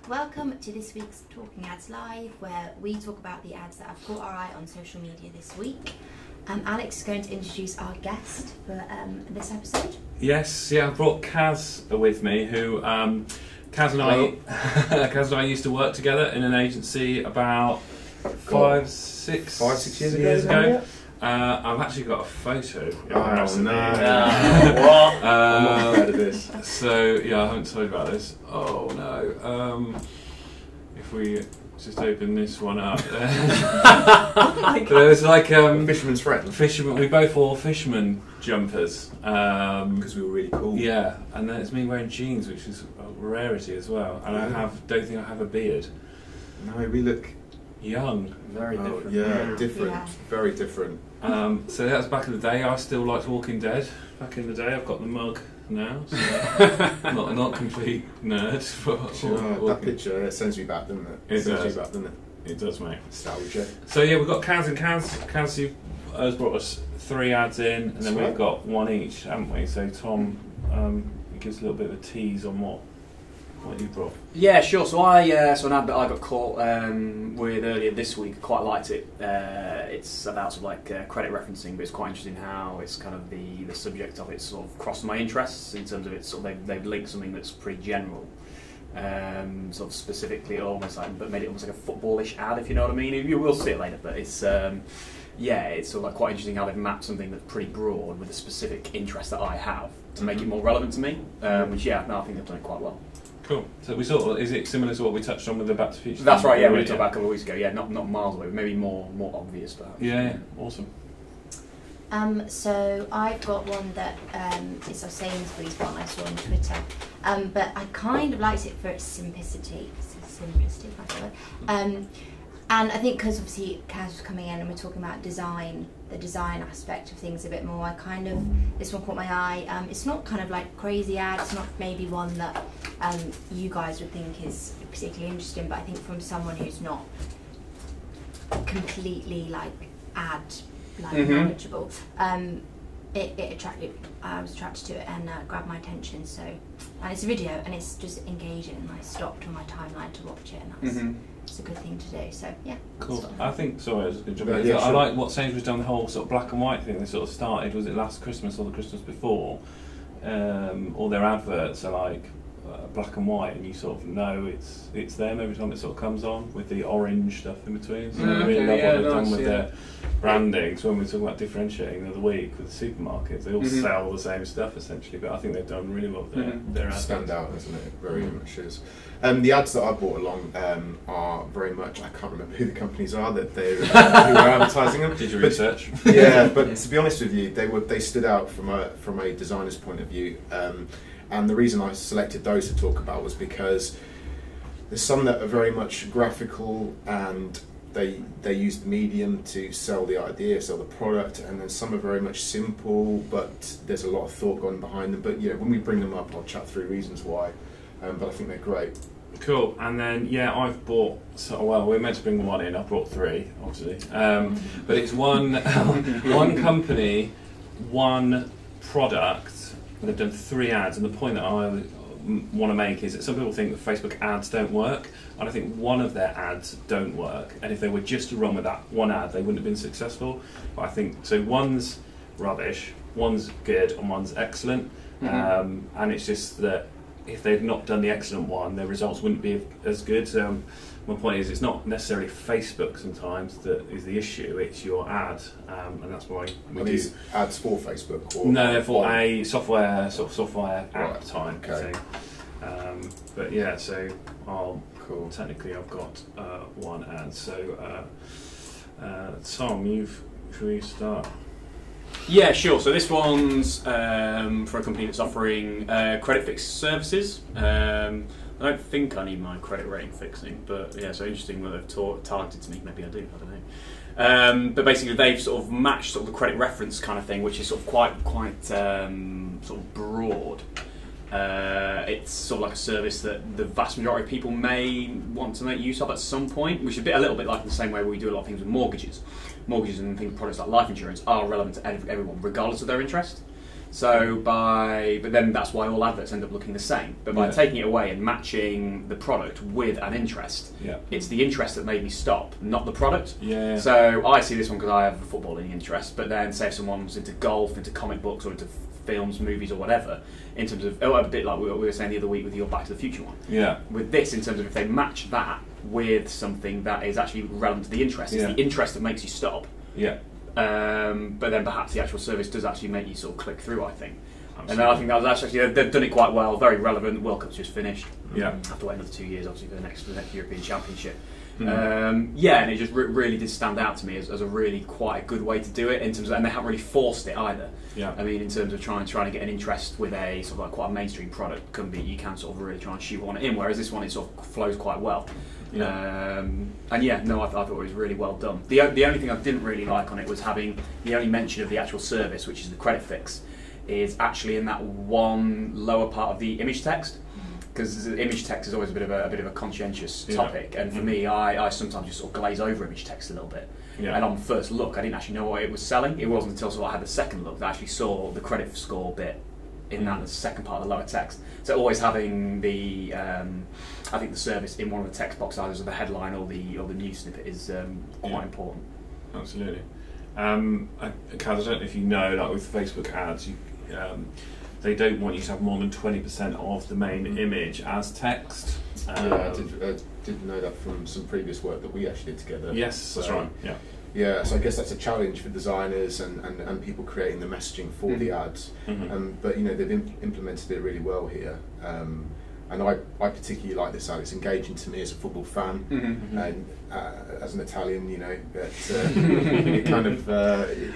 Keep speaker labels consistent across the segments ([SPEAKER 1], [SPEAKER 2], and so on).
[SPEAKER 1] Welcome to this week's Talking Ads Live, where we talk about the ads that have caught our eye on social media this week. Alex is going to introduce our guest for this episode.
[SPEAKER 2] Yes, yeah, I brought Kaz with me, who Kaz and I used to work together in an agency about 5-6 years ago. I've actually got a photo.
[SPEAKER 3] Oh no!
[SPEAKER 2] What?
[SPEAKER 3] I'm not proud of this.
[SPEAKER 2] So yeah, I haven't told you about this. Oh no! If we just open this one up, there was like
[SPEAKER 3] Fisherman's friend.
[SPEAKER 2] fisherman. We both wore fisherman jumpers
[SPEAKER 3] Because we were really cool.
[SPEAKER 2] Yeah, and then it's me wearing jeans, which is a rarity as well. And I don't think I have a beard.
[SPEAKER 3] No, we look
[SPEAKER 2] Young.
[SPEAKER 4] Very different.
[SPEAKER 3] Yeah, different.
[SPEAKER 1] Yeah.
[SPEAKER 3] Very different.
[SPEAKER 2] So that was back in the day. I still liked Walking Dead. Back in the day, I've got the mug now. So not a complete nerd. But
[SPEAKER 3] That picture sends me back, doesn't it?
[SPEAKER 2] It
[SPEAKER 3] sends
[SPEAKER 2] does.
[SPEAKER 3] you back, doesn't it?
[SPEAKER 2] It does, mate.
[SPEAKER 3] Nostalgia.
[SPEAKER 2] So yeah, we've got Kaz and Kaz. Kaz has brought us 3 ads in, and then we've got 1 each, haven't we? So Tom, gives a little bit of a tease on what you brought.
[SPEAKER 4] Yeah, sure. So an ad that I got caught with earlier this week. Quite liked it. It's about sort of like credit referencing, but it's quite interesting how it's kind of the subject of it sort of crossed my interests in terms of it's sort of they've linked something that's pretty general, sort of specifically almost like, but made it almost like a footballish ad, if you know what I mean. You will see it later, but it's it's sort of like quite interesting how they've mapped something that's pretty broad with a specific interest that I have to make it more relevant to me. I think they've done it quite well.
[SPEAKER 2] Cool. So we is it similar to what we touched on with the Back to the Future?
[SPEAKER 4] That's right, yeah, we talked about a couple of weeks ago. Yeah, not miles away, maybe more obvious perhaps.
[SPEAKER 2] Yeah, awesome.
[SPEAKER 1] So I've got one that is a Sainsburys one I saw on Twitter, but I kind of liked it for its simplicity. And I think because obviously Kaz was coming in and we're talking about design, the design aspect of things a bit more, this one caught my eye. It's not kind of like crazy ad, it's not maybe one that you guys would think is particularly interesting, but I think from someone who's not completely knowledgeable, it attracted. I was attracted to it and grabbed my attention. So, and it's a video and it's just engaging, and I stopped on my timeline to watch it, and that's it's a good thing to do. So yeah,
[SPEAKER 2] cool. I think I was going to jump in.
[SPEAKER 3] Yeah,
[SPEAKER 2] I
[SPEAKER 3] sure.
[SPEAKER 2] like what Sainsburys done, the whole sort of black and white thing. They sort of started. Was it last Christmas or the Christmas before? All their adverts are like black and white, and you sort of know it's them every time it sort of comes on with the orange stuff in between. So I really love what they've done with their branding. So when we talk about differentiating the other week with the supermarkets, they all sell the same stuff essentially, but I think they've done really well with their ads.
[SPEAKER 3] Stand out, isn't it? Very much is. The ads that I brought along are very much, I can't remember who the companies are that who were advertising them.
[SPEAKER 2] Did you research?
[SPEAKER 3] Yeah, but to be honest with you, they stood out from a designer's point of view. And the reason I selected those to talk about was because there's some that are very much graphical and they use the medium to sell the idea, sell the product, and then some are very much simple, but there's a lot of thought going behind them. But yeah, when we bring them up, I'll chat through reasons why. But I think they're great.
[SPEAKER 2] Cool. And then I've bought. We're meant to bring 1 in. I brought 3, obviously. But it's one company, 1 product. They've done 3 ads, and the point that I want to make is that some people think that Facebook ads don't work, and I think one of their ads don't work, and if they were just to run with that 1 ad, they wouldn't have been successful. But I think so. One's rubbish, one's good, and one's excellent, and it's just that if they'd not done the excellent one, their results wouldn't be as good. So my point is, it's not necessarily Facebook sometimes that is the issue, it's your ad, and that's why we do.
[SPEAKER 3] These ads for Facebook? Or
[SPEAKER 2] no, they're for a software app
[SPEAKER 3] right.
[SPEAKER 2] type
[SPEAKER 3] Okay.
[SPEAKER 2] thing. But yeah, so
[SPEAKER 3] Cool.
[SPEAKER 2] technically I've got 1 ad. So Tom, should we start?
[SPEAKER 4] Yeah, sure. So this one's for a company that's offering credit fix services. I don't think I need my credit rating fixing, but yeah, so interesting that they've targeted to me. Maybe I do, I don't know. But basically they've sort of matched sort of the credit reference kind of thing, which is sort of quite sort of broad. It's sort of like a service that the vast majority of people may want to make use of at some point, which is a little bit like the same way we do a lot of things with mortgages. Mortgages and products like life insurance are relevant to everyone, regardless of their interest. So but then that's why all adverts end up looking the same. But by taking it away and matching the product with an interest, it's the interest that made me stop, not the product.
[SPEAKER 2] Yeah.
[SPEAKER 4] So I see this one because I have a footballing interest, but then say if someone's into golf, into comic books, or into films, movies, or whatever, in terms of a bit like we were saying the other week with your Back to the Future one.
[SPEAKER 2] Yeah.
[SPEAKER 4] With this, in terms of if they match that with something that is actually relevant to the interest, it's the interest that makes you stop.
[SPEAKER 2] Yeah.
[SPEAKER 4] But then perhaps the actual service does actually make you sort of click through, I think.
[SPEAKER 2] Absolutely.
[SPEAKER 4] And I think that was actually they've done it quite well, very relevant. World Cup's just finished.
[SPEAKER 2] Yeah.
[SPEAKER 4] Have to wait another 2 years, obviously, for the next European Championship.
[SPEAKER 2] Mm.
[SPEAKER 4] And it just really did stand out to me as a really quite a good way to do it in terms of, and they haven't really forced it either.
[SPEAKER 2] Yeah.
[SPEAKER 4] I mean, in terms of trying to get an interest with a sort of like quite a mainstream product, you can sort of really try and shoehorn it in. Whereas this one, it sort of flows quite well.
[SPEAKER 2] Yeah.
[SPEAKER 4] I thought it was really well done. The only thing I didn't really like on it was having the only mention of the actual service, which is the credit fix, is actually in that one lower part of the image text. Because image text is always a bit of a conscientious topic, and for me, I sometimes just sort of glaze over image text a little bit.
[SPEAKER 2] Yeah.
[SPEAKER 4] And on first look, I didn't actually know what it was selling. It wasn't until sort of I had the second look that I actually saw the credit score bit in that the second part of the lower text. So always having the I think the service in one of the text box either as the headline or the news snippet is quite important.
[SPEAKER 2] Absolutely. Kaz, I don't know if you know, like with Facebook ads, they don't want you to have more than 20% of the main image as text.
[SPEAKER 3] I did know that from some previous work that we actually did together.
[SPEAKER 2] Yes,
[SPEAKER 3] so,
[SPEAKER 2] that's right. Yeah.
[SPEAKER 3] Yeah, so I guess that's a challenge for designers and people creating the messaging for the ads. But they've implemented it really well here. And I particularly like this ad. It's engaging to me as a football fan, and as an Italian, it kind of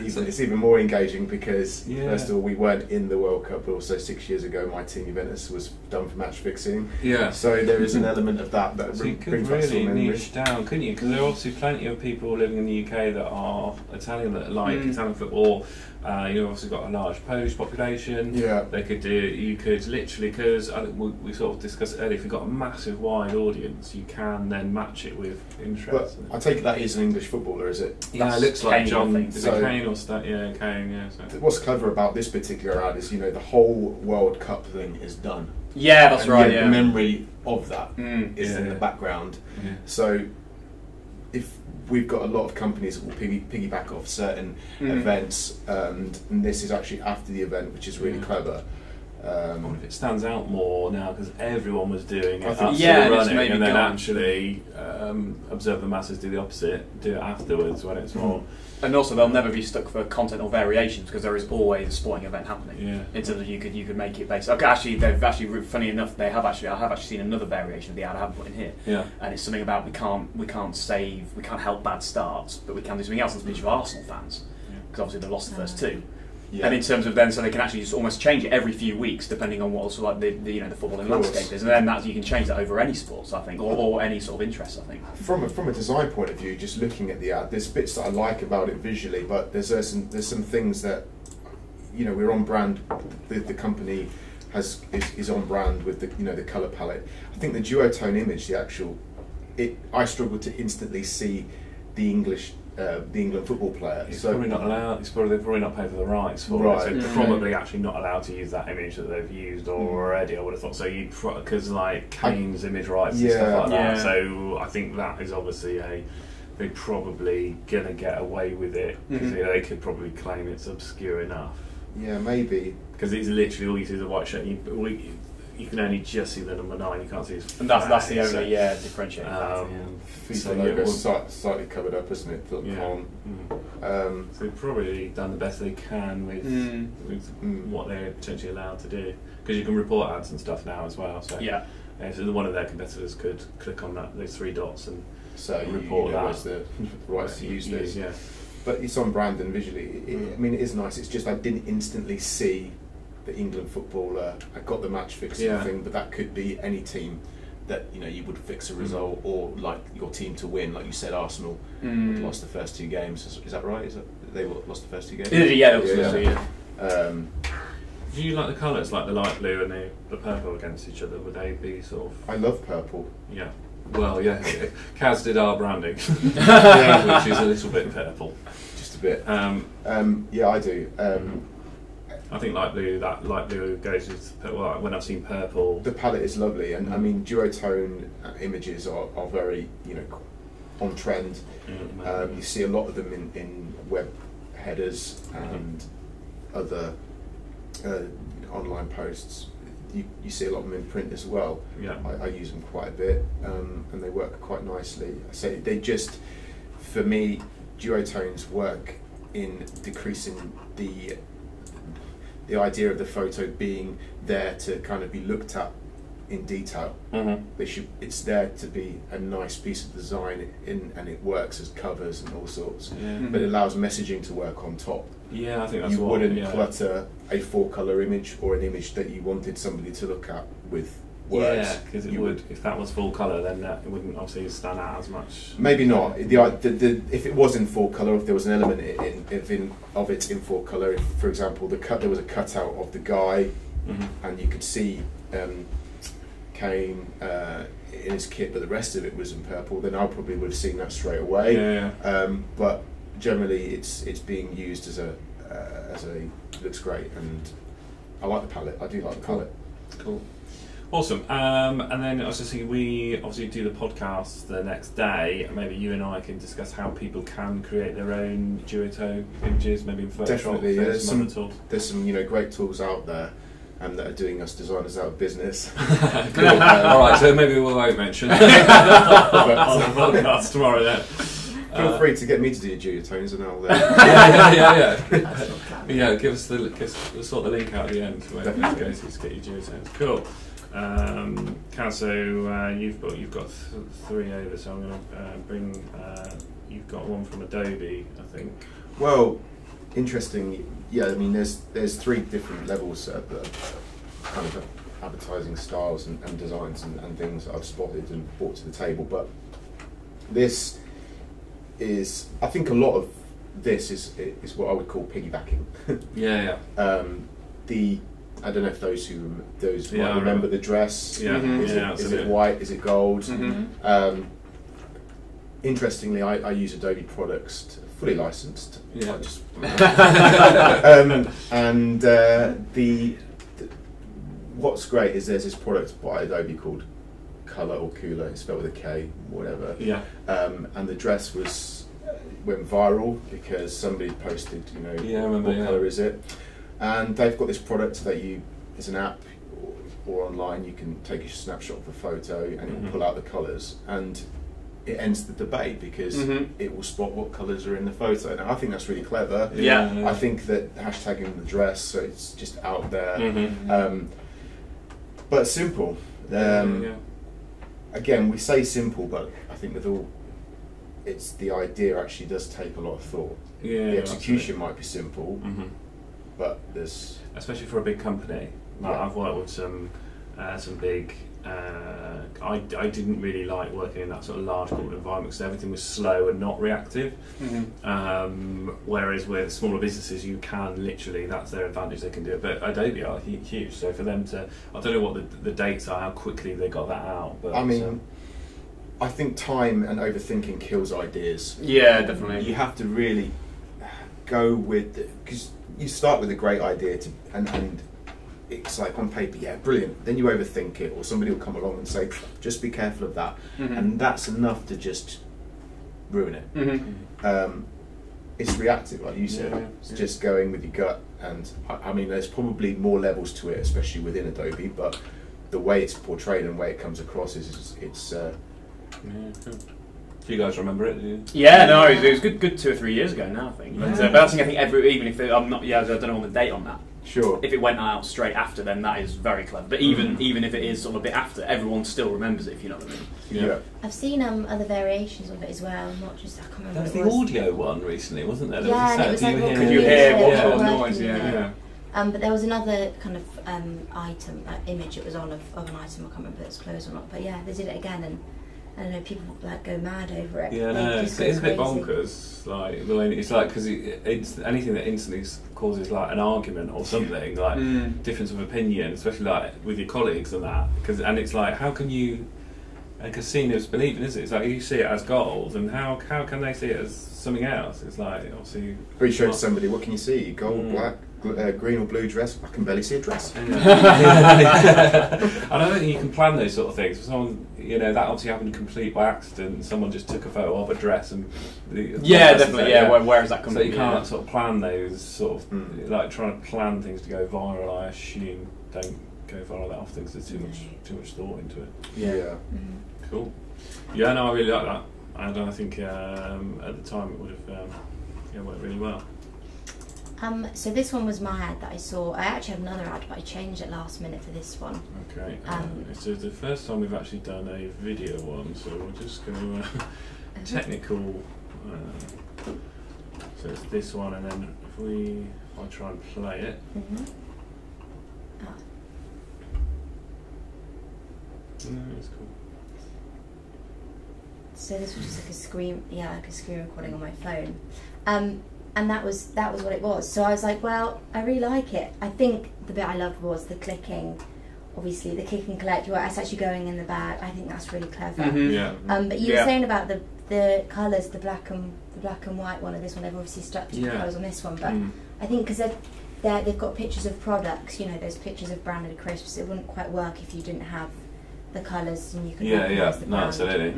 [SPEAKER 3] it's even more engaging because first of all, we weren't in the World Cup, but also 6 years ago, my team Juventus was done for match fixing.
[SPEAKER 2] Yeah.
[SPEAKER 3] So there is an element of that
[SPEAKER 2] so you could
[SPEAKER 3] brings back some
[SPEAKER 2] really
[SPEAKER 3] memories.
[SPEAKER 2] niche down, couldn't you? Because there are obviously plenty of people living in the UK that are Italian, that like Italian football. You've obviously got a large Polish population.
[SPEAKER 3] Yeah.
[SPEAKER 2] You could literally, because we sort of discussed it earlier, if you've got a massive wide audience, you can then match it with interest.
[SPEAKER 3] But I take it that is an English footballer, is it?
[SPEAKER 2] Yeah, it looks like
[SPEAKER 4] Kane,
[SPEAKER 2] John.
[SPEAKER 4] I think.
[SPEAKER 2] Is it Kane or Yeah, Kane. Yeah. So.
[SPEAKER 3] What's clever about this particular ad is, the whole World Cup thing is done.
[SPEAKER 4] Yeah, that's
[SPEAKER 3] and
[SPEAKER 4] right.
[SPEAKER 3] The memory of that is in the background.
[SPEAKER 2] Yeah.
[SPEAKER 3] So if we've got a lot of companies that will piggyback off certain events, and this is actually after the event, which is really clever.
[SPEAKER 2] I wonder if it stands out more now because everyone was doing it,
[SPEAKER 4] running,
[SPEAKER 2] and then actually Observe the Masses do the opposite, do it afterwards when it's more.
[SPEAKER 4] And also, they'll never be stuck for content or variations because there is always a sporting event happening.
[SPEAKER 2] Yeah.
[SPEAKER 4] In terms of you could make it based. Okay, actually, funny enough, I have actually seen another variation of the ad I haven't put in here.
[SPEAKER 2] Yeah.
[SPEAKER 4] And it's something about we can't help bad starts, but we can do something else on the speech of Arsenal fans because obviously they lost the first two. Yeah. And in terms of then, so they can actually just almost change it every few weeks, depending on what also like the footballing landscape is, and then you can change that over any sports, I think, or any sort of interest, I think.
[SPEAKER 3] From a design point of view, just looking at the ad, there's bits that I like about it visually, but there's some things that we're on brand. The company is on brand with the colour palette. I think the duotone image, I struggle to instantly see the England football player.
[SPEAKER 2] He's probably not allowed. They've probably not paid for the rights for it. So they're probably actually not allowed to use that image that they've used already. I would have thought so. Because like Kane's image rights and stuff like that. So I think that is obviously they're probably gonna get away with it because they could probably claim it's obscure enough.
[SPEAKER 3] Yeah, maybe
[SPEAKER 2] because it's literally all you see is a white shirt. You can only just see the number 9. You can't see his.
[SPEAKER 4] And that's the only differentiating factor.
[SPEAKER 3] FIFA logo's slightly covered up, isn't it?
[SPEAKER 2] So they've probably done the best they can with what they're potentially allowed to do, because you can report ads and stuff now as well. So so one of their competitors could click on those 3 dots and report that.
[SPEAKER 3] The rights to use this.
[SPEAKER 2] Yeah.
[SPEAKER 3] But it's on brand and visually. It is nice. It's just I didn't instantly see the England footballer. I got the match fixing thing, but that could be any team that you would fix a result, or like your team to win, like you said, Arsenal lost the first 2 games. Is that right? They lost the first 2 games?
[SPEAKER 2] Do you like the colours, like the light blue and the purple against each other? Would they be sort of?
[SPEAKER 3] I love purple.
[SPEAKER 2] Yeah. Well, yeah. Kaz did our branding, which is a little bit purple.
[SPEAKER 3] Just a bit. Yeah, I do.
[SPEAKER 2] I think light blue goes with, well, when I've seen purple.
[SPEAKER 3] The palette is lovely, and I mean duotone images are very, you know, on trend. You see a lot of them in web headers and other online posts. You see a lot of them in print as well.
[SPEAKER 2] Yeah.
[SPEAKER 3] I use them quite a bit, and they work quite nicely. So they just, for me, duotones work in decreasing the idea of the photo being there to kind of be looked at in detail. It's there to be a nice piece of design and it works as covers and all sorts. But it allows messaging to work on top.
[SPEAKER 2] Yeah, I think that's
[SPEAKER 3] you
[SPEAKER 2] what,
[SPEAKER 3] wouldn't clutter a 4-colour image or an image that you wanted somebody to look at with words.
[SPEAKER 2] Yeah, because it would, if that was full colour, then it wouldn't obviously stand out as much.
[SPEAKER 3] Maybe not. If it was in full colour, if there was an element of it in full colour, if, for example, there was a cutout of the guy, and you could see Kane in his kit, but the rest of it was in purple, then I probably would have seen that straight away. But generally, it's being used as a looks great, and I like the palette. I do like the palette.
[SPEAKER 2] Cool. Awesome. And then I was just thinking, we obviously do the podcast the next day. Maybe you and I can discuss how people can create their own duotone images, maybe in Photoshop.
[SPEAKER 3] Definitely,
[SPEAKER 2] there's some
[SPEAKER 3] great tools out there, that are doing us designers out of business.
[SPEAKER 2] All right, so maybe we won't mention on the podcast tomorrow then.
[SPEAKER 3] Feel free to get me to do your duotones, and I'll.
[SPEAKER 2] Yeah. Give us we'll sort the link out at the end where you go to get your duotones. Cool. Cal, so you've got 3 over, so I'm going to bring. You've got one from Adobe, I think.
[SPEAKER 3] Well, interesting. Yeah, I mean, there's 3 different levels of kind of advertising styles and designs and things that I've spotted and brought to the table. But this is, I think, a lot of this is what I would call piggybacking. I don't know if those might remember the dress. Is it white? Is it gold? Interestingly, I use Adobe products, fully licensed. What's great is there's this product by Adobe called Color or Cooler. It's spelled with a K, whatever. And the dress went viral because somebody posted, what colour is it? And they've got this product that it's an app or online, you can take a snapshot of the photo and it will pull out the colours, and it ends the debate because it will spot what colours are in the photo. Now I think that's really clever. I think that hashtagging the dress, so it's just out there, but simple. Again, we say simple, but I think it's the idea actually does take a lot of thought. The execution might be simple, but there's,
[SPEAKER 2] especially for a big company. I've worked with some big. I didn't really like working in that sort of large corporate environment because everything was slow and not reactive. Whereas with smaller businesses, you can literally, that's their advantage, they can do it. But Adobe are huge, so for them to, I don't know what the dates are, how quickly they got that out. But
[SPEAKER 3] I mean, I think time and overthinking kills ideas.
[SPEAKER 4] Yeah, definitely.
[SPEAKER 3] You have to really go with, because you start with a great idea and it's like on paper, brilliant. Then you overthink it, or somebody will come along and say, just be careful of that, and that's enough to just ruin it. It's reactive, like you said. It's just going with your gut, and I mean, there's probably more levels to it, especially within Adobe. But the way it's portrayed and the way it comes across it's.
[SPEAKER 2] Cool. Do you guys remember it? Do you?
[SPEAKER 4] It was good 2 or 3 years ago now, I think. But I think even if I'm not, I don't know on the date on that.
[SPEAKER 3] Sure.
[SPEAKER 4] If it went out straight after, then that is very clever. But even if it is sort of a bit after, everyone still remembers it, if you know what I mean.
[SPEAKER 1] I've seen other variations of it as well, not just, I can't remember.
[SPEAKER 2] There was the audio one recently, wasn't there?
[SPEAKER 1] And it was like,
[SPEAKER 4] could you hear what sort of noise?
[SPEAKER 1] But there was another kind of item, image it was on of an item, I can't remember if it was clothes or not. But yeah, they did it again, and I don't know, people go mad over it.
[SPEAKER 2] It's a bit bonkers. Like the way it's like, because it's anything that instantly causes like an argument or something, like difference of opinion, especially like with your colleagues and that. And it's like, how can you because seeing is believing, isn't it? It's like you see it as gold, and how can they see it as something else? It's like obviously.
[SPEAKER 3] Or you show to somebody, what can you see? Gold, black, green or blue dress? I can barely see a dress.
[SPEAKER 2] And I don't think you can plan those sort of things. For someone, you know, that obviously happened complete by accident. Someone just took a photo of a dress and.
[SPEAKER 4] Definitely. Where is that coming?
[SPEAKER 2] So you can't sort of plan those sort of like trying to plan things to go viral. I assume don't go viral that often because there's too much thought into it.
[SPEAKER 3] Yeah.
[SPEAKER 2] Cool. Yeah, no, I really like that, and I think at the time it would have worked really well.
[SPEAKER 1] So this one was my ad that I saw. I actually had another ad, but I changed it last minute for this one.
[SPEAKER 2] Okay. So the first time we've actually done a video one, so we're just going to technical. So it's this one, and then if I try and play it. No, it's cool.
[SPEAKER 1] So this was just like a screen recording on my phone, and that was what it was. So I was like, well, I really like it. I think the bit I loved was the clicking, obviously the click and collect, where it's actually going in the bag. I think that's really clever.
[SPEAKER 2] Yeah.
[SPEAKER 1] But you were saying about the colours, the black and white one, and this one they've obviously stuck to the colours on this one. But I think because they've got pictures of products, you know, those pictures of branded crisps. It wouldn't quite work if you didn't have the colours and you could recognise the brand.
[SPEAKER 2] Absolutely.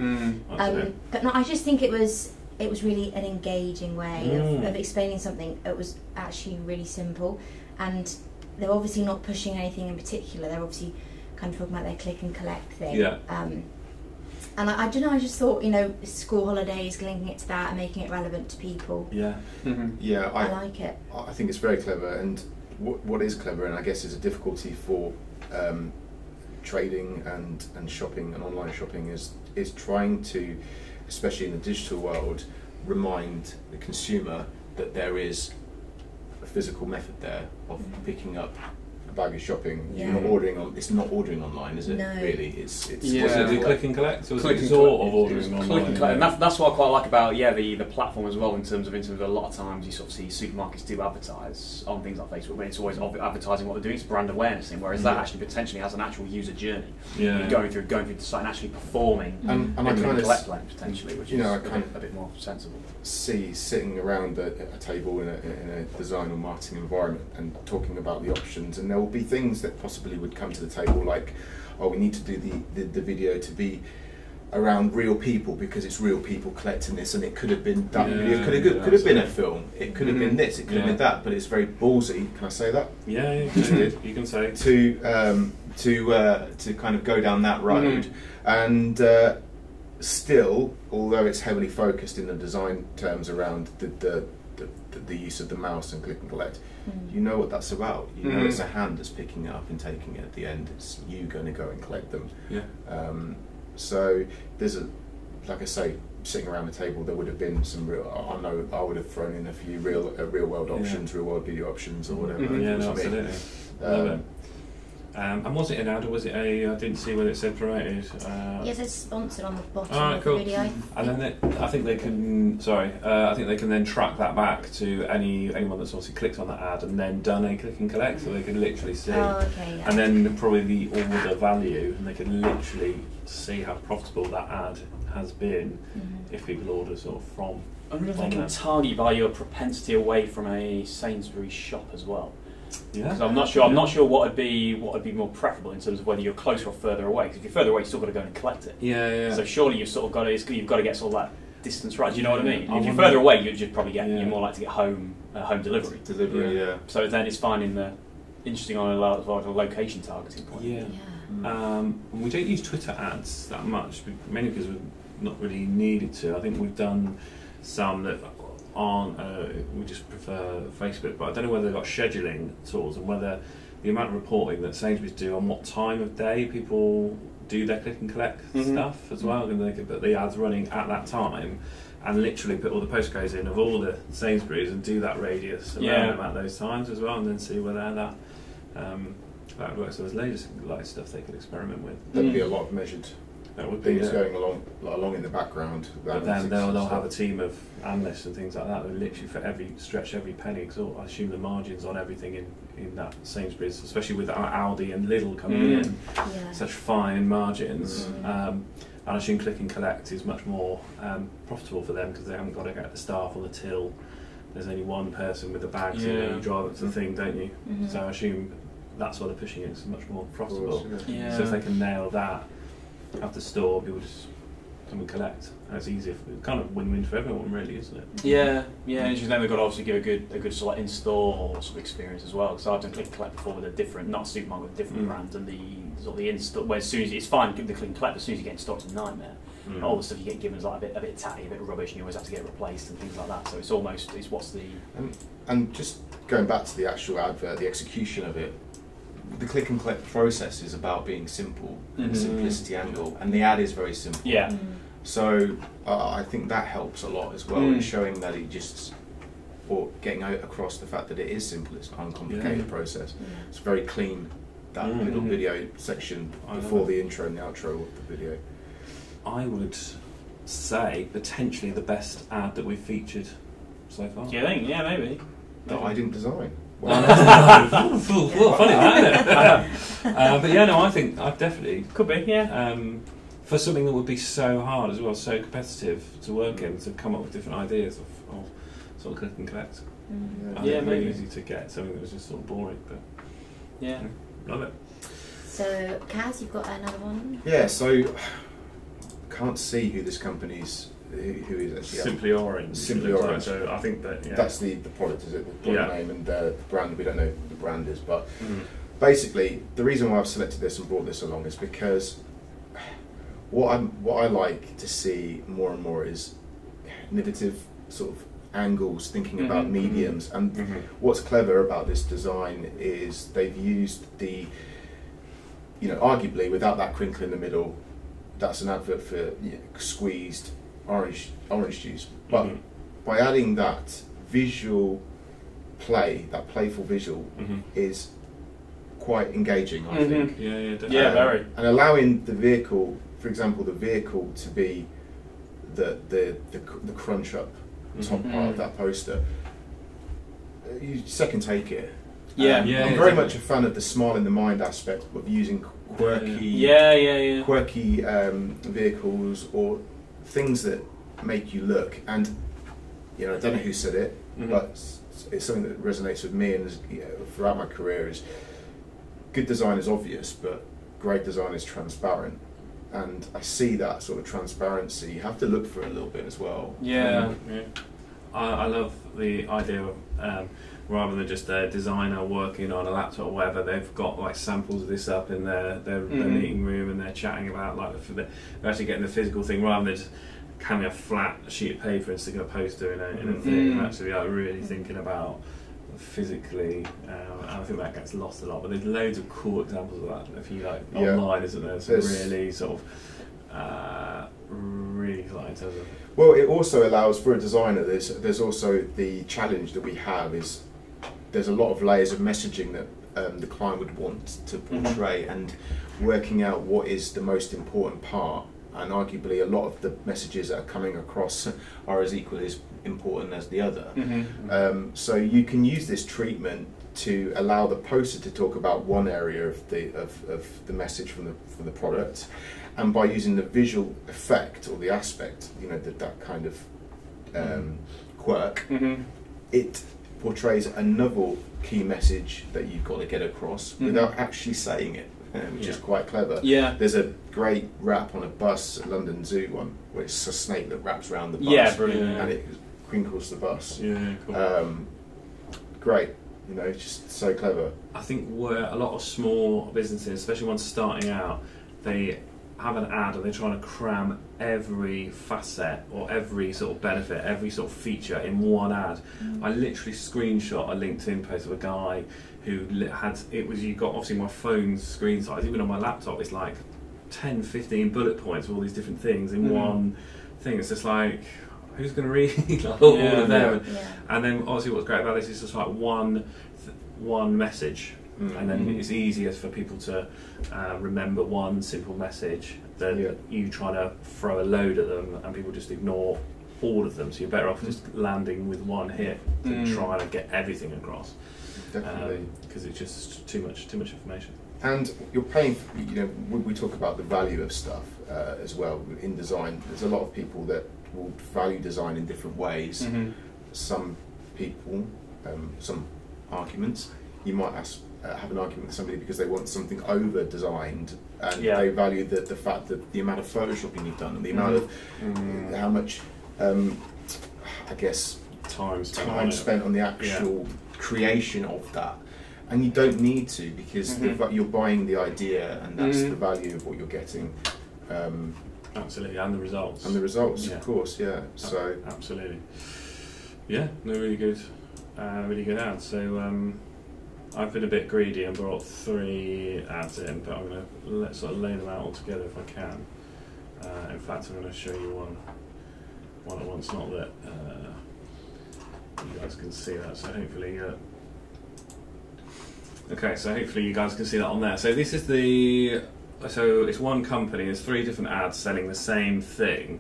[SPEAKER 1] But no, I just think it was really an engaging way of explaining something. It was actually really simple, and they're obviously not pushing anything in particular. They're obviously kind of talking about their click and collect thing.
[SPEAKER 2] Yeah.
[SPEAKER 1] And I don't know, I just thought, you know, school holidays, linking it to that and making it relevant to people.
[SPEAKER 2] Yeah.
[SPEAKER 3] Yeah,
[SPEAKER 1] I like it.
[SPEAKER 3] I think it's very clever, and what is clever, and I guess is a difficulty for trading and shopping and online shopping is trying to, especially in the digital world, remind the consumer that there is a physical method there of picking up a bag of shopping.
[SPEAKER 1] Yeah.
[SPEAKER 3] You're not ordering it's not ordering online, is it?
[SPEAKER 1] No.
[SPEAKER 3] Really, it's
[SPEAKER 2] Was it the click and collect, or was it sort of ordering online?
[SPEAKER 4] Click and collect, and that's what I quite like about the platform as well. In terms of a lot of times you sort of see supermarkets do advertise on things like Facebook, but it's always advertising what they're doing. It's brand awareness thing, whereas that actually potentially has an actual user journey. Going through the site and actually performing
[SPEAKER 3] and I kind of
[SPEAKER 4] collect lane potentially, which is a bit more sensible.
[SPEAKER 3] See sitting around a table in a design or marketing environment and talking about the options, and there will be things that possibly would come to the table like, oh, we need to do the video to be around real people because it's real people collecting this, and it could have been that video could have been a film, it could have been this, it could have been that, but it's very ballsy. Can I say that?
[SPEAKER 2] Yeah, you can say
[SPEAKER 3] to kind of go down that road, and still, although it's heavily focused in the design terms around the use of the mouse and click and collect, you know what that's about. You know it's a hand that's picking it up and taking it at the end. It's you going to go and collect them.
[SPEAKER 2] Yeah.
[SPEAKER 3] So there's like I say, sitting around the table, there would have been some real. I know I would have thrown in a few real world options, real world video options, or whatever.
[SPEAKER 2] Yeah, no, absolutely. And was it an ad or was it I didn't see whether it said promoted.
[SPEAKER 1] Yes, it's sponsored on the bottom of
[SPEAKER 2] cool.
[SPEAKER 1] the video.
[SPEAKER 2] And then I think they can. I think they can then track that back to anyone that's obviously clicked on that ad and then done a click and collect, so they can literally see.
[SPEAKER 1] Oh, okay. Yeah.
[SPEAKER 2] And then probably the order value, and they can literally see how profitable that ad has been if people order sort of from.
[SPEAKER 4] I wonder if they can target by your propensity away from a Sainsburys shop as well.
[SPEAKER 2] Yeah.
[SPEAKER 4] So I'm not sure what would be more preferable in terms of whether you're closer or further away. Because if you're further away, you've still got to go and collect it.
[SPEAKER 2] Yeah.
[SPEAKER 4] So surely you've got to get sort of that distance right. Do you know what I mean? If you're further away, you'd just probably you're more likely to get home delivery.
[SPEAKER 3] Yeah.
[SPEAKER 4] So then it's finding the interesting on a location targeting point.
[SPEAKER 2] Yeah. We don't use Twitter ads that much, mainly because we've not really needed to. I think we've done some that aren't. We just prefer Facebook, but I don't know whether they've got scheduling tools and whether the amount of reporting that Sainsbury's do on what time of day people do their click and collect stuff as well, and they could put the ads running at that time and literally put all the postcodes in of all the Sainsbury's and do that radius around them at those times as well, and then see whether that works. So there's loads of stuff they could experiment with.
[SPEAKER 3] There'd be a lot of measured
[SPEAKER 2] That would be
[SPEAKER 3] things going along in the background.
[SPEAKER 2] But then they'll have a team of analysts and things like that that literally for stretch every penny. Because I assume the margins on everything in that Sainsburys, especially with Aldi and Lidl coming in, such fine margins. I assume click and collect is much more profitable for them because they haven't got to get the staff on the till. There's only one person with the bags, and you drive up to the thing, don't you? So I assume that's why they're pushing it. It's much more profitable.
[SPEAKER 4] Yeah.
[SPEAKER 2] So if they can nail that at the store, people just come and collect. And it's easier. It's kind of win-win for everyone, really, isn't it?
[SPEAKER 4] Yeah, yeah. And then we've got to obviously give a good sort of in-store sort of experience as well. Because I've done click and collect before with a different, not supermarket, with a different brand, and the sort of the in-store. Where as soon as it's fine, give the click and collect, but as soon as you get in stock, it's a nightmare. All the stuff you get given is like a bit tatty, a bit rubbish, and you always have to get it replaced and things like that. So it's almost what's the
[SPEAKER 3] and just going back to the actual advert, the execution of it. The click and collect process is about being simple, the simplicity angle, and the ad is very simple.
[SPEAKER 4] Yeah.
[SPEAKER 3] So I think that helps a lot as well in showing that or getting out across the fact that it is simple. It's an uncomplicated process. It's very clean. That little video section before the intro and the outro of the video.
[SPEAKER 2] I would say potentially the best ad that we've featured so far.
[SPEAKER 4] Do you think? Yeah, maybe.
[SPEAKER 3] That I didn't design.
[SPEAKER 2] Funny that, isn't it? But yeah, no, I think I definitely
[SPEAKER 4] could be. Yeah.
[SPEAKER 2] For something that would be so hard as well, so competitive to work in, to come up with different ideas of sort of click and collect.
[SPEAKER 4] Yeah,
[SPEAKER 2] really
[SPEAKER 4] maybe
[SPEAKER 2] easy to get something that was just sort of boring, but
[SPEAKER 4] yeah,
[SPEAKER 2] love it.
[SPEAKER 1] So, Kaz, you've got another one?
[SPEAKER 3] Yeah. So can't see who this company's. Who is actually
[SPEAKER 2] Simply Orange.
[SPEAKER 3] Simply Orange.
[SPEAKER 2] So I think that
[SPEAKER 3] that's the product, is it? The product name and the brand. We don't know who the brand is, but basically the reason why I've selected this and brought this along is because what I like to see more and more is innovative sort of angles, thinking about mediums. And what's clever about this design is they've used arguably without that crinkle in the middle, that's an advert for squeezed orange juice, but by adding that visual play, that playful visual, is quite engaging, I think.
[SPEAKER 2] Yeah, definitely.
[SPEAKER 4] Yeah, very.
[SPEAKER 3] And allowing the vehicle, for example, the vehicle to be the crunch up top part of that poster. You second take it.
[SPEAKER 4] Yeah,
[SPEAKER 3] I'm very much a fan of the smile in the mind aspect of using quirky, quirky vehicles or things that make you look. And I don't know who said it, but it's something that resonates with me and throughout my career is good design is obvious, but great design is transparent. And I see that sort of transparency. You have to look for it a little bit as well.
[SPEAKER 2] Yeah. I love the idea of rather than just a designer working on a laptop or whatever, they've got like samples of this up in their meeting room and they're chatting about they're actually getting the physical thing rather than just having a flat sheet of paper and sticking a poster in a thing and actually really thinking about physically. And I think that gets lost a lot, but there's loads of cool examples of that if you online, isn't there? So really sort of really exciting in terms of.
[SPEAKER 3] Well, it also allows for a designer. There's also the challenge that we have is there's a lot of layers of messaging that the client would want to portray and working out what is the most important part. And arguably, a lot of the messages that are coming across are as equally as important as the other. So you can use this treatment to allow the poster to talk about one area of the message from the product, and by using the visual effect or the aspect, that kind of quirk, it portrays another key message that you've got to get across without actually saying it, which is quite clever.
[SPEAKER 4] Yeah.
[SPEAKER 3] There's a great wrap on a bus, a London Zoo one, where it's a snake that wraps around the bus.
[SPEAKER 4] Yeah, brilliant.
[SPEAKER 3] And it crinkles the bus.
[SPEAKER 2] Yeah, cool.
[SPEAKER 3] Great. It's just so clever.
[SPEAKER 2] I think where a lot of small businesses, especially ones starting out, they have an ad and they're trying to cram every facet or every sort of benefit, every sort of feature in one ad. I literally screenshot a LinkedIn post of a guy who you've got obviously my phone's screen size, even on my laptop it's like 10, 15 bullet points with all these different things in one thing. It's just like, who's going to read all of them? And then obviously what's great about this is just like one message. And then it's easier for people to remember one simple message than you trying to throw a load at them and people just ignore all of them. So you're better off just landing with one hit than trying to get everything across.
[SPEAKER 3] Definitely,
[SPEAKER 2] because it's just too much information.
[SPEAKER 3] And you're paying. We talk about the value of stuff as well in design. There's a lot of people that will value design in different ways. Some people, some arguments, you might have an argument with somebody because they want something over designed, and they value the fact that the amount of photoshopping you've done and the amount of how much I guess time spent on the actual creation of that. And you don't need to, because you're buying the idea, and that's the value of what you're getting.
[SPEAKER 2] Absolutely, and the results.
[SPEAKER 3] And the results, of course, yeah. So
[SPEAKER 2] absolutely, yeah. No, really good ads. So I've been a bit greedy and brought 3 ads in, but I'm going to sort of lay them out all together if I can. In fact, I'm going to show you one at once. Not that you guys can see that. So hopefully. Okay, so hopefully you guys can see that on there. So this is so it's one company, there's 3 different ads selling the same thing.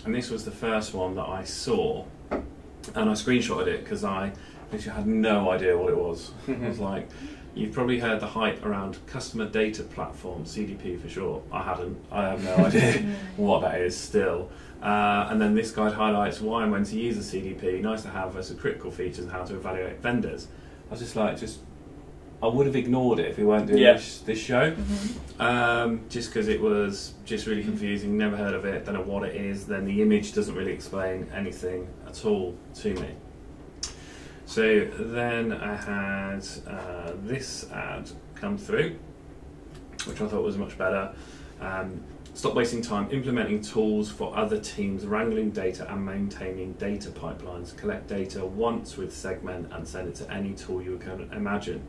[SPEAKER 2] And this was the first one that I saw. And I screenshotted it because I literally had no idea what it was. I was like, you've probably heard the hype around Customer Data Platform, CDP for short. I have no idea what that is still. And then this guide highlights why and when to use a CDP, nice to have as a critical features and how to evaluate vendors. I was just like, I would have ignored it if we weren't doing this show, just because it was just really confusing, never heard of it, don't know what it is, then the image doesn't really explain anything at all to me. So then I had this ad come through, which I thought was much better. Stop wasting time implementing tools for other teams, wrangling data and maintaining data pipelines. Collect data once with Segment and send it to any tool you can imagine.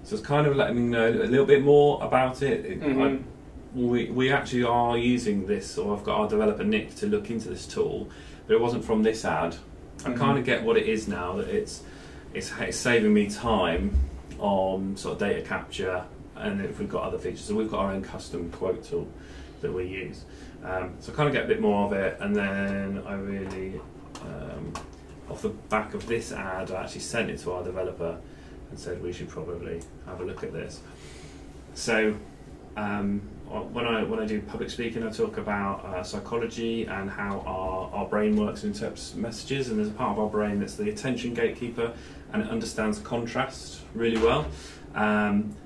[SPEAKER 2] So it's kind of letting me know a little bit more about it. We actually are using this, or I've got our developer Nick to look into this tool, but it wasn't from this ad. I kind of get what it is now, that it's saving me time on sort of data capture, and if we've got other features. So we've got our own custom quote tool that we use. So I kind of get a bit more of it, and then I really, off the back of this ad, I actually sent it to our developer and said we should probably have a look at this. So when I do public speaking, I talk about psychology and how our brain works and interprets messages, and there's a part of our brain that's the attention gatekeeper, and it understands contrast really well.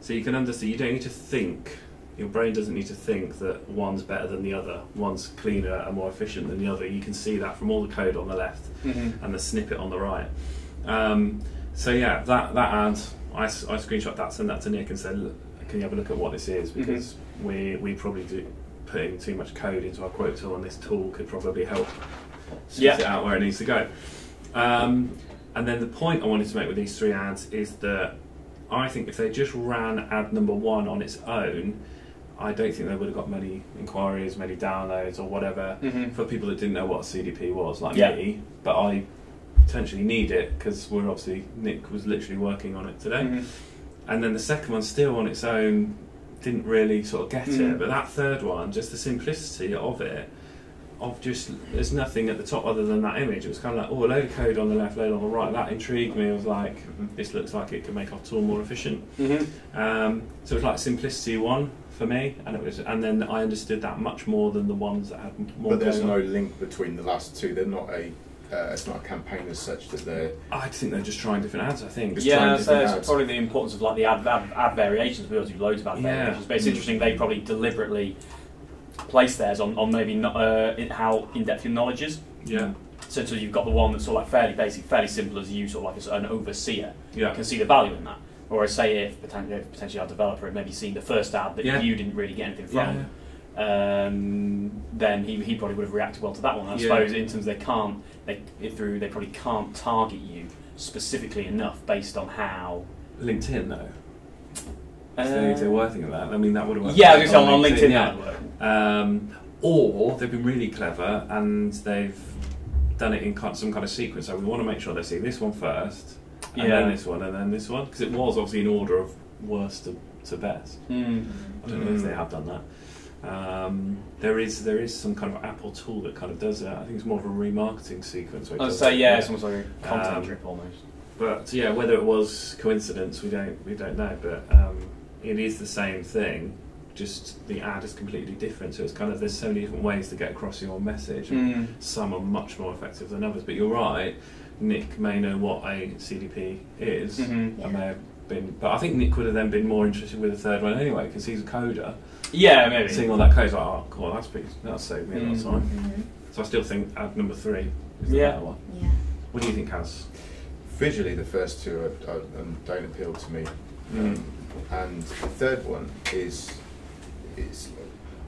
[SPEAKER 2] So you can understand, you don't need to think, your brain doesn't need to think that one's better than the other, one's cleaner and more efficient than the other. You can see that from all the code on the left and the snippet on the right. So yeah, that ad, I screenshot that, sent that to Nick and said, look, can you have a look at what this is, because we probably do putting too much code into our quote tool, and this tool could probably help spit it out where it needs to go. And then the point I wanted to make with these 3 ads is that I think if they just ran ad number 1 on its own, I don't think they would have got many inquiries, many downloads or whatever for people that didn't know what a CDP was, like me. But I potentially need it because Nick was literally working on it today. And then the second one still on its own didn't really sort of get it, but that third one, just the simplicity of it, there's nothing at the top other than that image. It was kind of like, oh, a load of code on the left, load on the right. That intrigued me. I was like, this looks like it could make our tool more efficient. So it was like simplicity 1 for me, and then I understood that much more than the ones that had more.
[SPEAKER 3] But there's no link between the last 2. They're not it's not a campaign as such that they're.
[SPEAKER 2] I think they're just trying different ads. I think.
[SPEAKER 4] That's probably the importance of like the ad variations. We also do loads of ad variations, but it's interesting they probably deliberately place theirs on maybe not how in-depth your knowledge is. So you've got the one that's sort of like fairly basic, fairly simple as you sort of like an overseer. You can see the value in that. Or say if potentially our developer had maybe seen the first ad that you didn't really get anything from, then he probably would have reacted well to that one. I suppose in terms they probably can't target you specifically enough based on how
[SPEAKER 2] LinkedIn though. If they're working on that, I mean that would have worked.
[SPEAKER 4] Yeah, on LinkedIn that would work.
[SPEAKER 2] Or they've been really clever and they've done it in some kind of sequence. So we want to make sure they see this one first, and then this one, and then this one, because it was obviously in order of worst to best. I don't know if they have done that. There is some kind of Apple tool that kind of does that. I think it's more of a remarketing sequence.
[SPEAKER 4] I'd say it's almost like a content drip almost.
[SPEAKER 2] But yeah, whether it was coincidence, we don't know. But it is the same thing. Just the ad is completely different. So it's kind of there's so many different ways to get across your message. And some are much more effective than others. But you're right. Nick may know what a CDP is. I may have been, but I think Nick would have then been more interested with the third one anyway because he's a coder.
[SPEAKER 4] Yeah, maybe.
[SPEAKER 2] Seeing all that code, like, oh, cool, that'll save me a lot of time. So I still think ad number 3 is the better one.
[SPEAKER 1] Yeah.
[SPEAKER 2] What do you think, Kaz?
[SPEAKER 3] Visually, the first two don't appeal to me, and the third one is.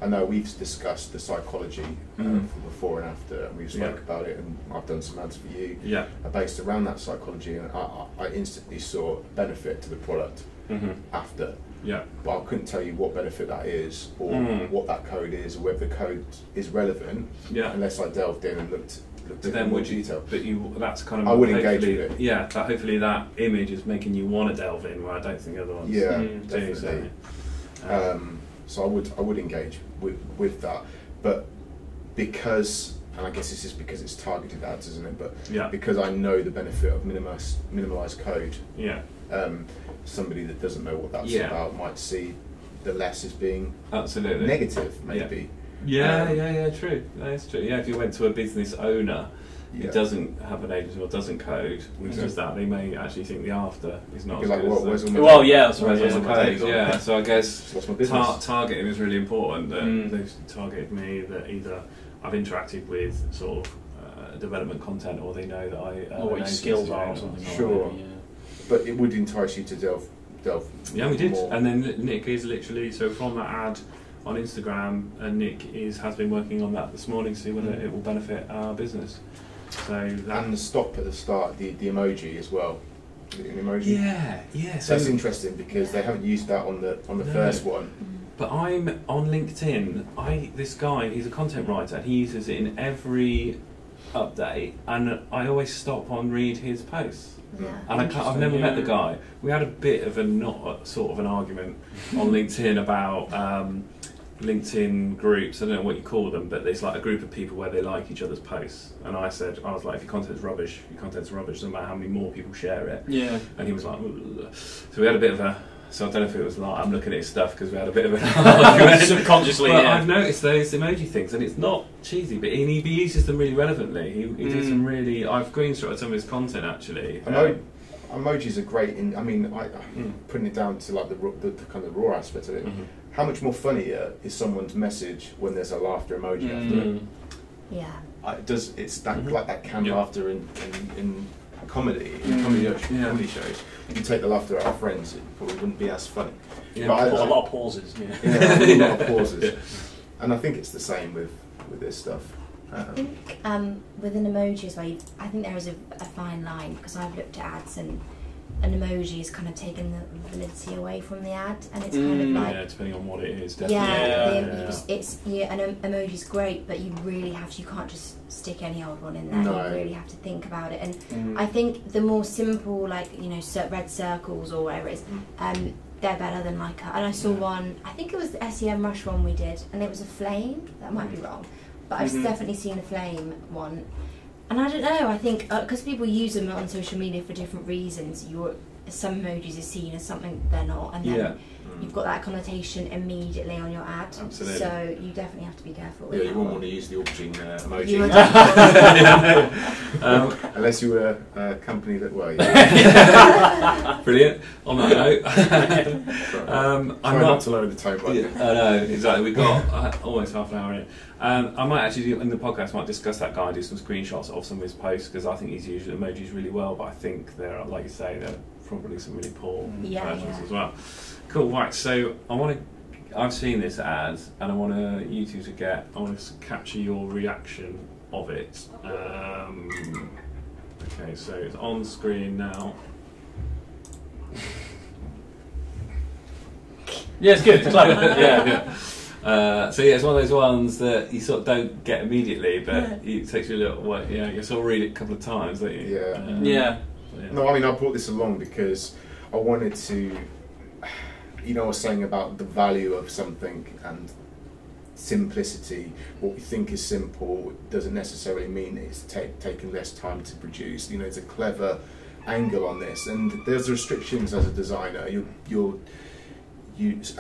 [SPEAKER 3] I know we've discussed the psychology for before and after, and we've spoke about it, and I've done some ads for you based around that psychology, and I instantly saw benefit to the product after. Yeah. But I couldn't tell you what benefit that is, or what that code is, or whether the code is relevant, unless I delved in and looked in more detail.
[SPEAKER 2] But that's kind of.
[SPEAKER 3] I would engage with it.
[SPEAKER 2] Yeah, that hopefully that image is making you want to delve in, where I don't think other ones do.
[SPEAKER 3] Definitely. So I would engage with that, but because, and I guess this is because it's targeted ads, isn't it? But because I know the benefit of minimalised code. Somebody that doesn't know what that's about might see the less as being negative, maybe.
[SPEAKER 2] True. That's true. Yeah, if you went to a business owner who doesn't have an agency or doesn't code, which does that, they may actually think the after is not as good as the...
[SPEAKER 4] That's right.
[SPEAKER 2] Where's the code? So I guess targeting is really important. That they've targeted me, that either I've interacted with sort of development content, or they know that I...
[SPEAKER 4] or what your skills are or something.
[SPEAKER 3] Sure. But it would entice you to delve
[SPEAKER 2] Yeah, we did.
[SPEAKER 3] more.
[SPEAKER 2] And then Nick is literally, so from that ad on Instagram, and Nick has been working on that this morning to see whether it will benefit our business. So
[SPEAKER 3] and the stop at the start, the emoji as well. Is it an emoji?
[SPEAKER 2] Yeah.
[SPEAKER 3] So that's interesting because they haven't used that on the first one.
[SPEAKER 2] But I'm on LinkedIn. This guy, he's a content writer. He uses it in every update, and I always stop on read his posts. And I've never met the guy. We had a bit of an argument on LinkedIn about LinkedIn groups. I don't know what you call them, but there's like a group of people where they like each other's posts. And I was like, if your content's rubbish, doesn't matter how many more people share it. Yeah. And he was like, ugh. So we had a bit of a. So I don't know if it was like I'm looking at his stuff because we had a bit of an argument
[SPEAKER 4] subconsciously.
[SPEAKER 2] But I've noticed those emoji things, and it's not cheesy, but he uses them really relevantly. He did some really. I've screenshotted some of his content actually.
[SPEAKER 3] Emojis are great. Putting it down to like the kind of raw aspect of it. How much more funnier is someone's message when there's a laughter emoji after it?
[SPEAKER 1] Yeah.
[SPEAKER 3] It's that like that canned laughter in comedy, comedy shows. If you take the laughter out of Friends, it probably wouldn't be as funny.
[SPEAKER 4] But a lot of pauses.
[SPEAKER 3] A lot of pauses. And I think it's the same with this stuff.
[SPEAKER 1] I think with an emoji as well, I think there is a fine line, because I've looked at ads and an emoji is kind of taken the validity away from the ad, and it's kind of like
[SPEAKER 2] depending on what it is.
[SPEAKER 1] An emoji's great, but you can't just stick any old one in there. No. You really have to think about it, and I think the more simple, like red circles or whatever it is, they're better than and I saw one, I think it was the SEM Rush one we did, and it was a flame. That might be wrong, but I've definitely seen a flame one. And I don't know, I think, because people use them on social media for different reasons, some emojis are seen as something they're not, and then you've got that connotation immediately on your ad.
[SPEAKER 3] Absolutely.
[SPEAKER 1] So you definitely have to be careful with that.
[SPEAKER 3] You wouldn't want to use the aubergine emoji. Unless you were a company that were.
[SPEAKER 2] Brilliant. On that note.
[SPEAKER 3] I'm not to lower the tone, but
[SPEAKER 2] I know, exactly. We've got almost half an hour in. I might actually in the podcast might discuss that guy, do some screenshots of some of his posts, because I think he's used emojis really well, but I think there are, like you say, there are probably some really poor versions as well. Cool, right, so I've seen this ad, and I want you two to capture your reaction of it. Okay, so it's on screen now.
[SPEAKER 4] Yeah, it's good. It's clever. Yeah.
[SPEAKER 2] It's one of those ones that you sort of don't get immediatly, but it takes you a little while. Yeah, you sort of read it a couple of times, don't you?
[SPEAKER 3] Yeah. No, I mean, I brought this along because I wanted to, I was saying about the value of something, and simplicity. What we think is simple doesn't necessarily mean it's taken less time to produce. You know, it's a clever angle on this, and there's restrictions as a designer. A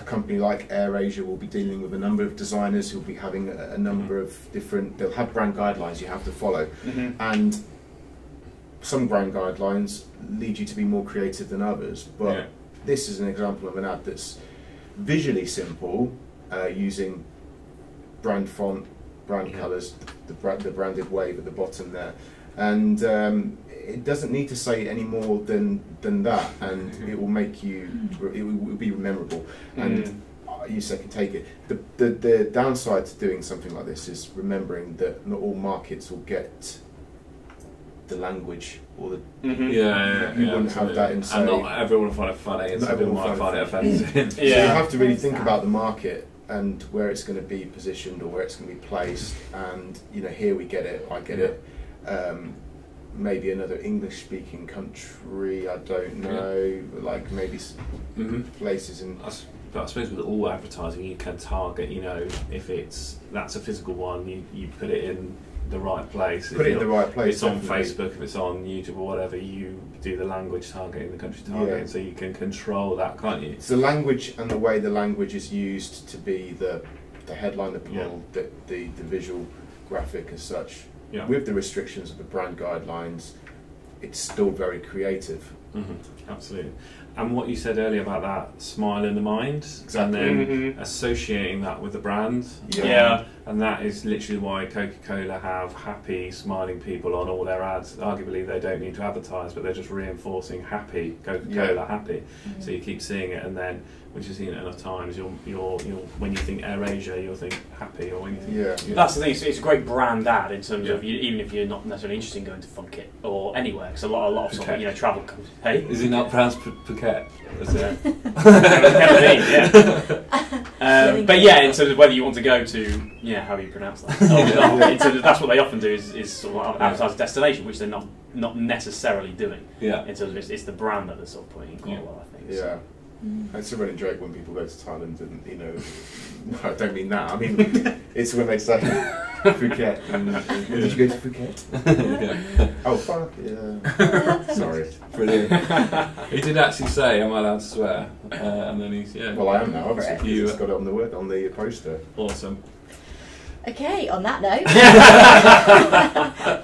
[SPEAKER 3] company like AirAsia will be dealing with a number of designers who'll be having a number of different. They'll have brand guidelines you have to follow, and some brand guidelines lead you to be more creative than others. But this is an example of an ad that's visually simple, using brand font, brand colours, the branded wave at the bottom there, and it doesn't need to say any more than that, and it will make you. It will be memorable, and you can take it. The downside to doing something like this is remembering that not all markets will get the language or the you wouldn't have that in, say,
[SPEAKER 2] and not everyone will find it funny, and some people might find it offensive.
[SPEAKER 3] So you have to really think about the market and where it's going to be positioned or where it's going to be placed, and you know, here we get it, I get it. Maybe another English-speaking country, I don't know, like maybe places in.
[SPEAKER 2] But I suppose with all advertising, you can target. You know, if that's a physical one, you put it in the right place.
[SPEAKER 3] Put it in the right place.
[SPEAKER 2] If it's on Facebook, if it's on YouTube or whatever, you do the language targeting, the country targeting, so you can control that, can't you?
[SPEAKER 3] It's the language and the way the language is used to be the headline, the plot, the visual graphic as such. Yeah. With the restrictions of the brand guidelines, it's still very creative.
[SPEAKER 2] Absolutely. And what you said earlier about that smile in the mind, and then associating that with the brand. And that is literally why Coca-Cola have happy, smiling people on all their ads. Arguably, they don't need to advertise, but they're just reinforcing happy, Coca-Cola happy. So you keep seeing it, and then once you've seen it enough times, you'll when you think AirAsia, you'll think happy, or when you think
[SPEAKER 4] That's the thing. It's a great brand ad in terms of even if you're not necessarily interested in going to Funkit or anywhere, because a lot of sort of, travel comes. Hey,
[SPEAKER 2] is it not pronounced Phuket?
[SPEAKER 4] But yeah, in terms of whether you want to go to, how you pronounce that. In terms of, that's what they often do is sort of advertise a destination, which they're not necessarily doing. In terms of it's the brand that they're sort of putting in quite well, I think.
[SPEAKER 3] So. It's a running joke when people go to Thailand, and no, I don't mean that. I mean it's when they say Phuket. Did you go to Phuket? Oh fuck yeah! Sorry.
[SPEAKER 2] Brilliant. He did actually say, "Am I allowed to swear?" And then he's
[SPEAKER 3] Well, I am now. Obviously, you got it on the poster.
[SPEAKER 2] Awesome.
[SPEAKER 1] Okay, on that note,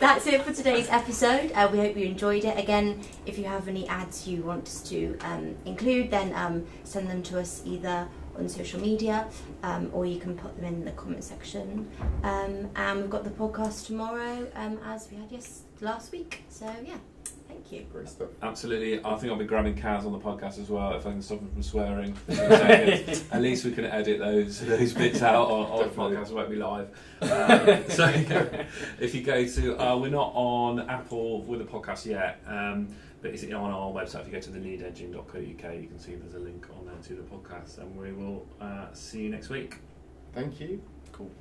[SPEAKER 1] that's it for today's episode. We hope you enjoyed it. Again, if you have any ads you want us to include, then send them to us either on social media or you can put them in the comment section. And we've got the podcast tomorrow, as we had last week. So, yeah. Thank you.
[SPEAKER 3] Great stuff.
[SPEAKER 2] Absolutely. I think I'll be grabbing Kaz on the podcast as well if I can stop him from swearing. At least we can edit those bits out on the podcast. It won't be live. So if you go to, we're not on Apple with the podcast yet, but it's on our website. If you go to theleadengine.co.uk, you can see there's a link on there to the podcast, and we will see you next week.
[SPEAKER 3] Thank you.
[SPEAKER 2] Cool.